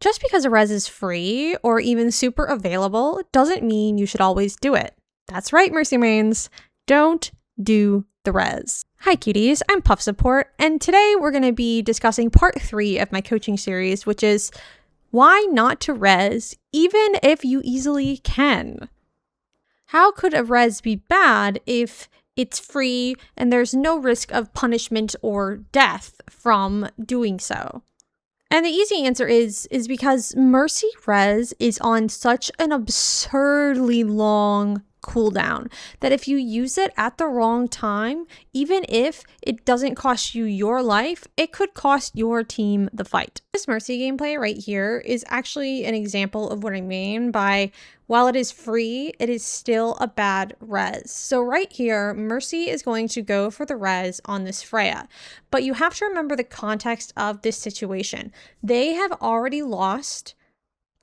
Just because a res is free or even super available doesn't mean you should always do it. That's right, Mercy Mains. Don't do the res. Hi cuties, I'm Puff Support, and today we're going to be discussing part 3 of my coaching series, which is why not to res even if you easily can. How could a res be bad if it's free and there's no risk of punishment or death from doing so? And the easy answer is because Mercy Res is on such an absurdly long cooldown that if you use it at the wrong time, even if it doesn't cost you your life, it could cost your team the fight. This Mercy gameplay right here is actually an example of what I mean by while it is free, it is still a bad res. So right here, Mercy is going to go for the res on this Freya. But you have to remember the context of this situation. They have already lost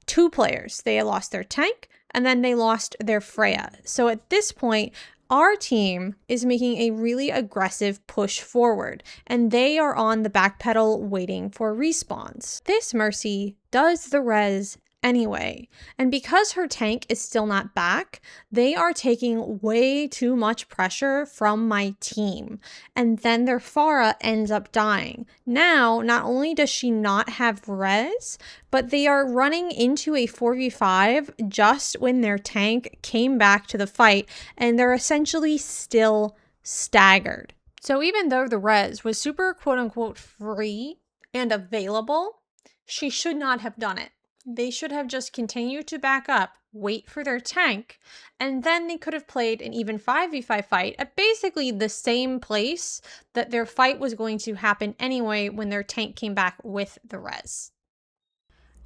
2 players. They lost their tank and then they lost their Freya. So at this point, our team is making a really aggressive push forward, and they are on the back pedal waiting for respawns. This Mercy does the res anyway, and because her tank is still not back, they are taking way too much pressure from my team, and then their Pharah ends up dying. Now, not only does she not have res, but they are running into a 4v5 just when their tank came back to the fight, and they're essentially still staggered. So even though the res was super quote-unquote free and available, she should not have done it. They should have just continued to back up, wait for their tank, and then they could have played an even 5v5 fight at basically the same place that their fight was going to happen anyway when their tank came back with the res.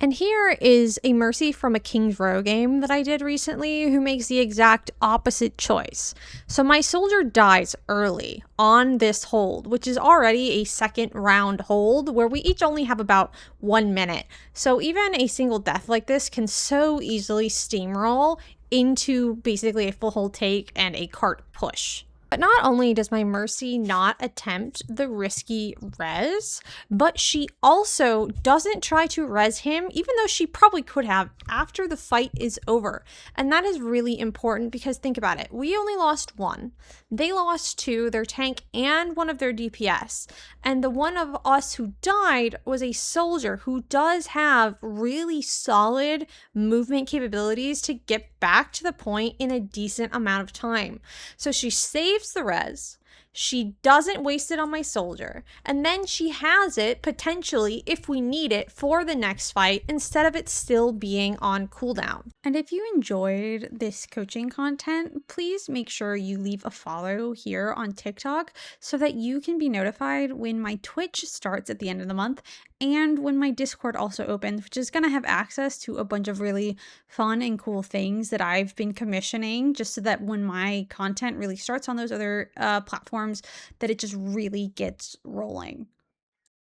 And here is a Mercy from a King's Row game that I did recently who makes the exact opposite choice. So my soldier dies early on this hold, which is already a second round hold where we each only have about 1 minute. So even a single death like this can so easily steamroll into basically a full hold take and a cart push. But not only does my Mercy not attempt the risky res, but she also doesn't try to res him, even though she probably could have after the fight is over. And that is really important because think about it. We only lost 1. They lost 2, their tank and one of their DPS. And the one of us who died was a soldier who does have really solid movement capabilities to get back to the point in a decent amount of time. So she saves the res, she doesn't waste it on my soldier, and then she has it potentially if we need it for the next fight instead of it still being on cooldown. And if you enjoyed this coaching content, please make sure you leave a follow here on TikTok so that you can be notified when my Twitch starts at the end of the month and when my Discord also opens, which is going to have access to a bunch of really fun and cool things that I've been commissioning just so that when my content really starts on those other platforms, that it just really gets rolling.